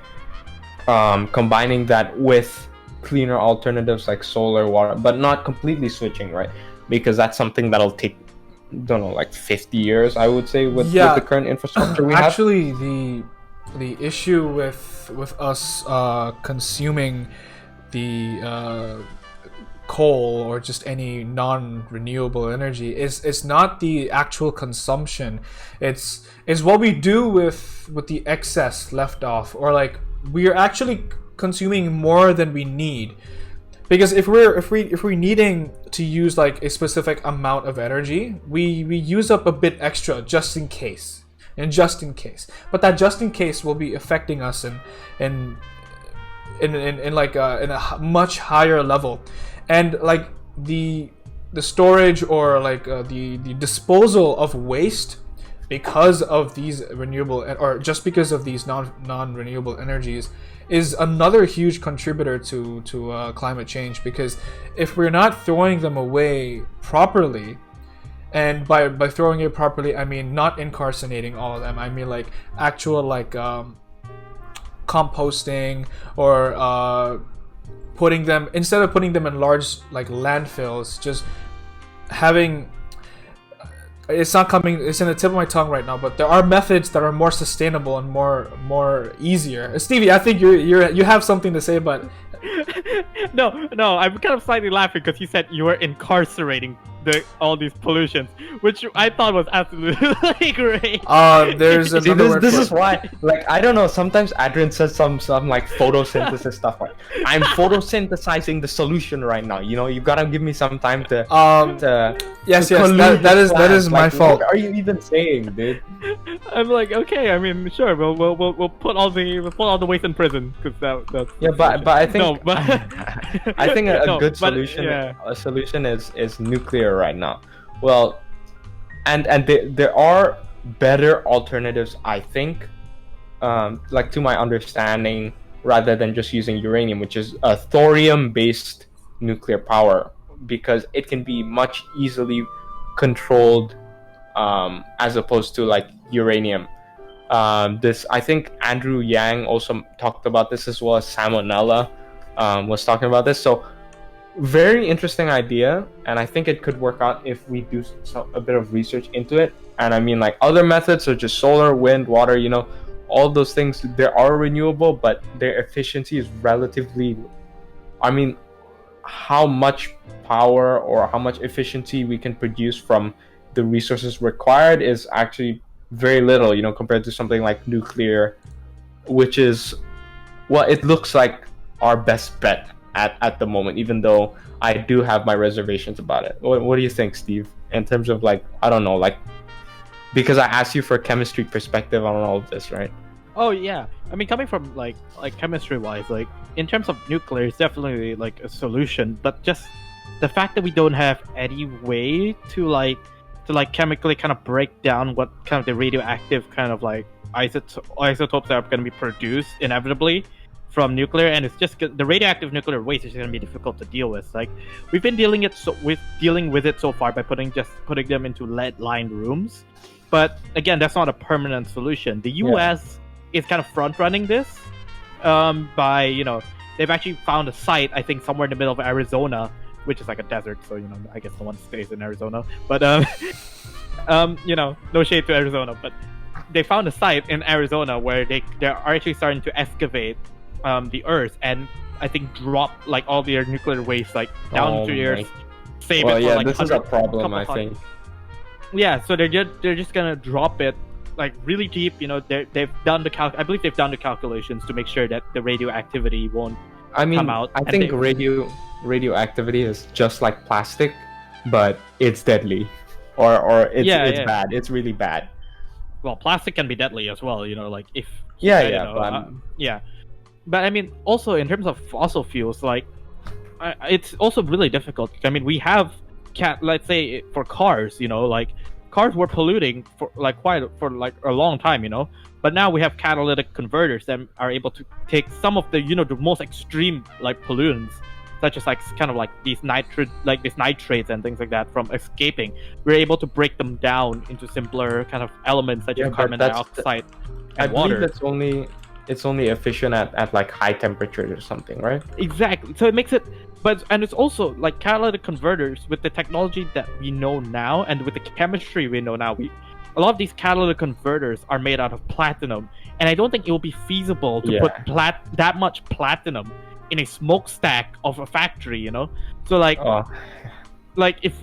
combining that with cleaner alternatives like solar, water, but not completely switching, right? Because that's something that'll take, don't know, like 50 years, I would say, with the current infrastructure we have. Actually, the issue with us consuming the coal or just any non-renewable energy is not the actual consumption. It's what we do with the excess left off, or like we're actually consuming more than we need. Because if we're needing to use like a specific amount of energy, we use up a bit extra just in case. and just in case. But that just in case will be affecting us in like in a much higher level, and like the storage or like the disposal of waste because of these renewable, or just because of these non-renewable energies, is another huge contributor to climate change. Because if we're not throwing them away properly, and by throwing it properly, I mean not incarcerating all of them, I mean like actual like composting, or putting them, instead of putting them in large like landfills, just having, it's not coming, it's in the tip of my tongue right now, but there are methods that are more sustainable and more easier. Stevie, I think you have something to say about No, I'm kind of slightly laughing because you said you were incarcerating all these pollutions, which I thought was absolutely great. There's another word this for is it. why, like, I don't know, sometimes Adrian says some like photosynthesis stuff, like, I'm photosynthesizing the solution right now, you know, you gotta give me some time to Yes, collude that the is plans. my Like, fault. what are you even saying, dude? I'm like, okay, I mean, sure, we'll put all the waste in prison because that's Yeah, but I think no, but I think a No, good but, solution yeah. a solution is nuclear right now. Well, and there are better alternatives, I think, like to my understanding, rather than just using uranium, which is a thorium-based nuclear power, because it can be much easily controlled, as opposed to like uranium. This, I think Andrew Yang also talked about this, as well as Salmonella was talking about this. So very interesting idea, and I think it could work out if we do a bit of research into it. And I mean, like, other methods such as solar, wind, water, you know, all those things, they are renewable, but their efficiency is relatively, I mean, how much power or how much efficiency we can produce from the resources required is actually very little, you know, compared to something like nuclear, which is, well, it looks like our best bet at the moment, even though I do have my reservations about it. What do you think, Steve, in terms of, like, I don't know, like, because I asked you for a chemistry perspective on all of this, right? Oh yeah, I mean, coming from like chemistry wise, like in terms of nuclear, it's definitely like a solution. But just the fact that we don't have any way to chemically kind of break down what kind of the radioactive kind of like isotopes that are going to be produced inevitably from nuclear, and it's just the radioactive nuclear waste is going to be difficult to deal with. Like, we've been dealing with it so far by putting them into lead-lined rooms, but again, that's not a permanent solution. The U.S. is kind of front running this by, you know, they've actually found a site, I think somewhere in the middle of Arizona, which is like a desert, so, you know, I guess no one stays in Arizona, but you know, no shade to Arizona, but they found a site in Arizona where they're actually starting to excavate the earth, and I think drop like all their nuclear waste like down to the earth, save it for like this is a problem, I think. Yeah, so they're just gonna drop it like really deep. You know, they've done I believe they've done the calculations to make sure that the radioactivity won't come out. I think radioactivity is just like plastic, but it's deadly, or it's bad. It's really bad. Well, plastic can be deadly as well. You know, like if yeah. But I mean, also in terms of fossil fuels, like it's also really difficult. I mean, we have let's say for cars, you know, like cars were polluting for like a long time, you know, but now we have catalytic converters that are able to take some of the, you know, the most extreme like pollutants, such as like kind of like these nitrates and things like that from escaping. We're able to break them down into simpler kind of elements such as carbon dioxide and water. I believe it's only efficient at like high temperatures or something, right? Exactly. So it makes it, and it's also like catalytic converters with the technology that we know now and with the chemistry we know now. A lot of these catalytic converters are made out of platinum, and I don't think it will be feasible to put that much platinum in a smokestack of a factory, you know. So like, if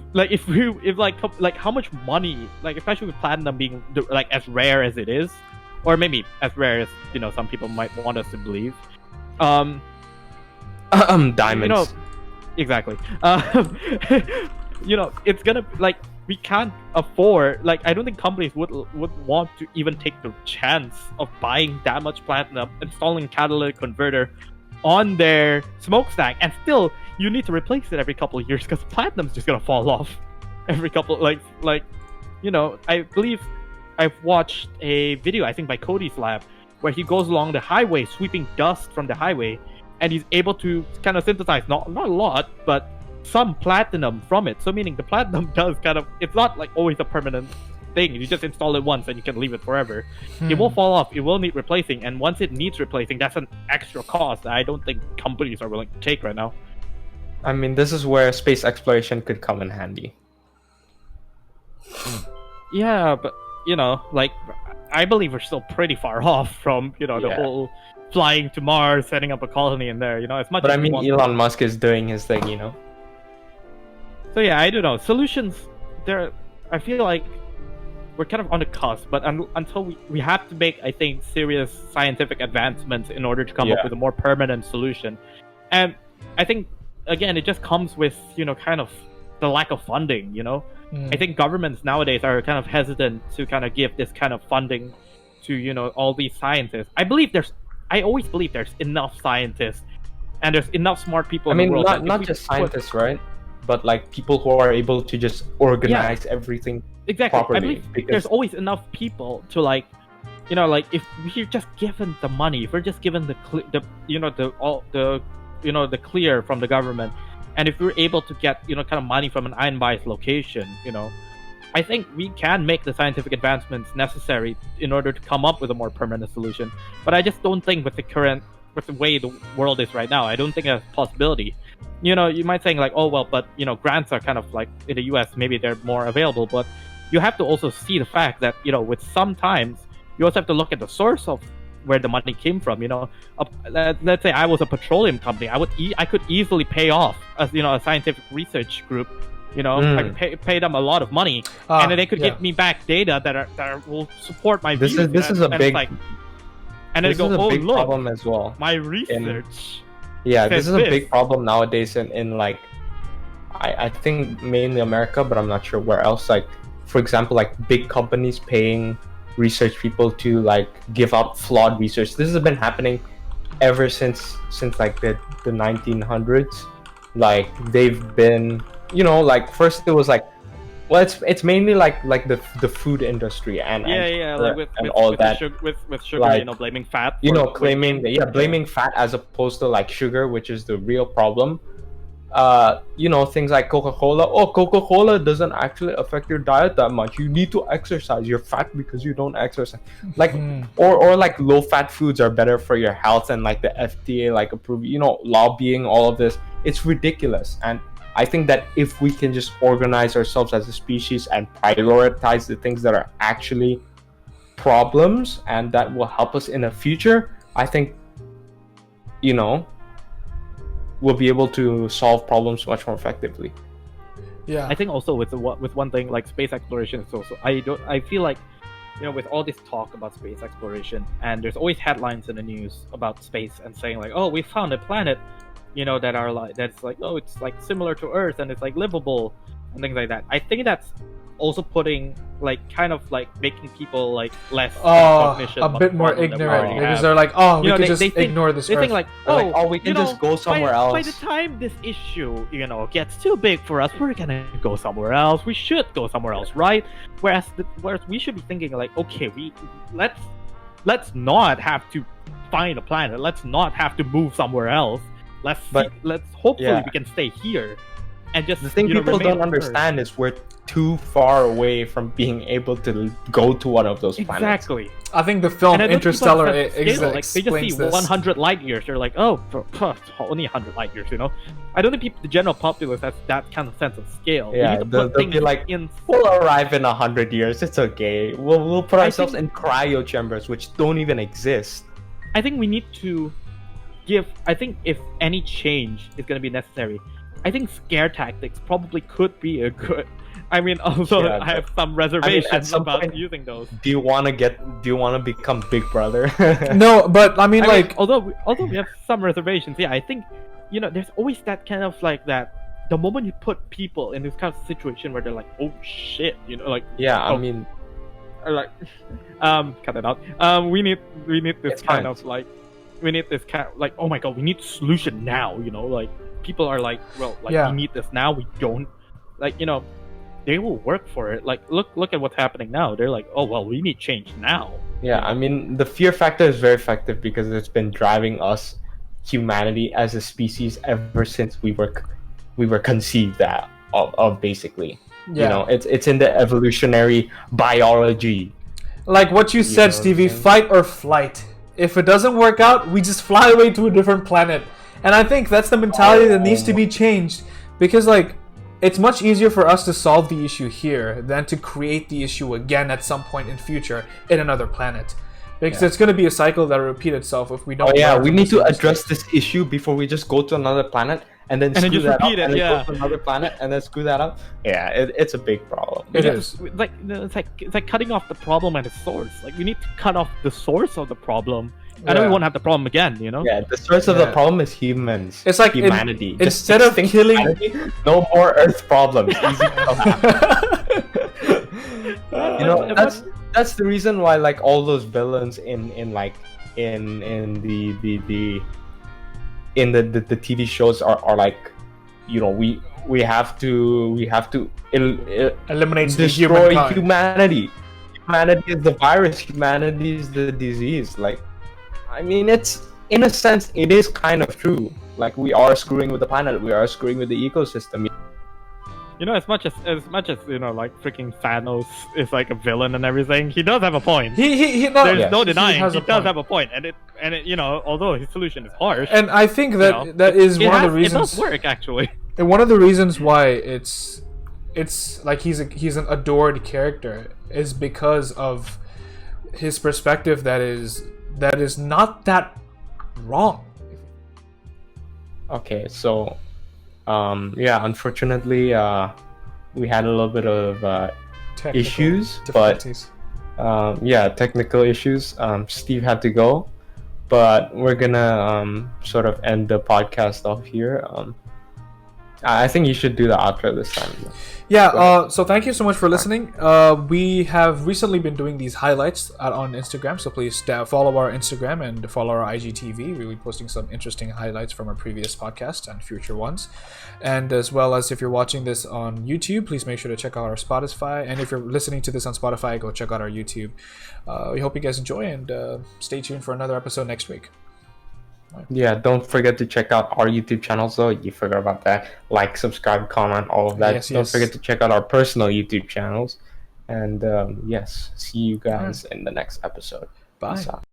how much money, like especially with platinum being like as rare as it is, or maybe as rare as, you know, some people might want us to believe. Diamonds. You know, exactly. You know, it's gonna like we can't afford, like, I don't think companies would want to even take the chance of buying that much platinum, installing catalytic converter on their smokestack, and still you need to replace it every couple of years because platinum's just gonna fall off every couple, like you know, I believe I've watched a video, I think by Cody's lab, where he goes along the highway sweeping dust from the highway, and he's able to kind of synthesize not a lot, but some platinum from it. So meaning the platinum does kind of, it's not like always a permanent thing. You just install it once and you can leave it forever. It will fall off, it will need replacing, and once it needs replacing, that's an extra cost that I don't think companies are willing to take right now. I mean, this is where space exploration could come in handy. Yeah, but you know, like, I believe we're still pretty far off from, you know, the whole flying to Mars, setting up a colony in there, you know, as much But as I mean, Elon Musk is doing his thing, you know. So yeah, I don't know. Solutions, there, I feel like we're kind of on the cusp, but until we have to make, I think, serious scientific advancements in order to come up with a more permanent solution. And I think, again, it just comes with, you know, kind of the lack of funding, you know. I think governments nowadays are kind of hesitant to kind of give this kind of funding to, you know, all these scientists. I always believe there's enough scientists and there's enough smart people in the world. I mean, not just scientists, right? But like people who are able to just organize everything properly. I believe there's always enough people to, like, you know, like, if we're just given the money, if we're just given the clear from the government, and if we're able to get, you know, kind of money from an unbiased location, you know, I think we can make the scientific advancements necessary in order to come up with a more permanent solution. But I just don't think with the way the world is right now, I don't think that's a possibility. You know, you might think like, oh well, but you know, grants are kind of like in the US, maybe they're more available, but you have to also see the fact that, you know, with sometimes you also have to look at the source of where the money came from. You know, let's say I was a petroleum company, I could easily pay off as, you know, a scientific research group. You know, I could pay them a lot of money, and then they could give me back data that will support my views. This is a big, like, and then go, oh look, problem as well. My research. This is a big problem nowadays in like, I think mainly America, but I'm not sure where else. Like, for example, like big companies paying research people to like give out flawed research. This has been happening ever since like the 1900s. Like, they've been, you know, like first it was like, well, it's mainly like the food industry and like with all with that with sugar, like, you know, blaming fat, you know, blaming fat as opposed to like sugar, which is the real problem. You know, things like Coca-Cola. Oh, Coca-Cola doesn't actually affect your diet that much. You need to exercise. You're fat because you don't exercise. Like, or like low-fat foods are better for your health, and like the FDA like approve, you know, lobbying all of this. It's ridiculous. And I think that if we can just organize ourselves as a species and prioritize the things that are actually problems and that will help us in the future, I think, you know, we'll be able to solve problems much more effectively. I think also with one thing like space exploration is also, I feel like, you know, with all this talk about space exploration, and there's always headlines in the news about space and saying like, oh, we found a planet, you know, that's like, oh, it's like similar to Earth and it's like livable and things like that. I think that's also putting like kind of like making people like less cognition, a bit more ignorant, because they're like, oh, we could just ignore this. They think like, oh, like, we can just go somewhere else. By the time this issue, you know, gets too big for us, we're gonna go somewhere else. We should go somewhere else, right? Whereas we should be thinking like, okay, let's not have to find a planet. Let's not have to move somewhere else. Let's hopefully we can stay here. And just, the thing people don't understand is we're too far away from being able to go to one of those planets. Exactly. I think the film Interstellar like, they just see 100 light years. They're like, oh, only 100 light years, you know? I don't think the general populace has that kind of sense of scale. Yeah, they'll be like, we'll arrive in 100 years. It's okay. We'll put ourselves in cryo chambers, which don't even exist. I think we need to I think if any change is going to be necessary, I think scare tactics probably could be a good. I mean, also I have some reservations about using those. Do you want to become Big Brother? No, but I mean, like, although we have some reservations, yeah, I think, you know, there's always that kind of like that the moment you put people in this kind of situation where they're like, oh shit, you know, like Yeah, I oh, mean, or like cut that out. We need this It's kind fine. of like we need this kind like, oh my god, we need solution now, you know, like people are like, well, like Yeah. we need this now, we don't, like, you know, they will work for it. Like look at what's happening now. They're like, oh well, we need change now. yeah, I mean, the fear factor is very effective because it's been driving us, humanity as a species, ever since we were conceived of basically. Yeah. You know, it's in the evolutionary biology. Like what you said, know what I'm Stevie, saying? fight or flight. If it doesn't work out, we just fly away to a different planet. And I think that's the mentality that needs to be changed. Because, like, it's much easier for us to solve the issue here than to create the issue again at some point in future in another planet. Because it's going to be a cycle that will repeat itself if we don't. Oh yeah, learn we from need the to same address mistakes. this issue before we just go to another planet and then then screw just that repeat up, it, and then yeah. go to another planet and then screw that up. Yeah, it's a big problem. It We need is. to- like it's like cutting off the problem at its source. Like we need to cut off the source of the problem, and then we Yeah. won't have the problem again. You know? Yeah, the source of the Yeah. problem is humans. It's like humanity. Just instead of extinct killing- humanity, no more Earth problems. Easy you know, that's the reason why like all those villains in like in the TV shows are like, you know, we have to Eliminates the destroy humankind. humanity. Humanity is the virus. Humanity is the disease. Like, I mean, it's in a sense it is kind of true. Like we are screwing with the planet. We are screwing with the ecosystem. You know, as much as you know, like freaking Thanos is like a villain and everything, he does have a point. He There's Yes. no denying has he a does point. have a point, and it you know, although his solution is harsh, And I think you that know, that is it one of the has- reasons. it does work actually. And one of the reasons why it's like he's an adored character is because of his perspective that is not that wrong. Okay, so yeah, unfortunately, we had a little bit of Technical issues, but difficulties. yeah, technical issues. Steve had to go, but we're gonna sort of end the podcast off here. I think you should do the outro this time. Yeah, so thank you so much for listening. We have recently been doing these highlights on Instagram, so please follow our Instagram and follow our IGTV. We'll be posting some interesting highlights from our previous podcast and future ones. And as well as if you're watching this on YouTube, please make sure to check out our Spotify. And if you're listening to this on Spotify, go check out our YouTube. We hope you guys enjoy, and stay tuned for another episode next week. Yeah, don't forget to check out our YouTube channels though. You forgot about that. Like, subscribe, comment, all of that. Yes, Don't yes. forget to check out our personal YouTube channels. And yes, see you guys in the next episode. Bye. Peace out.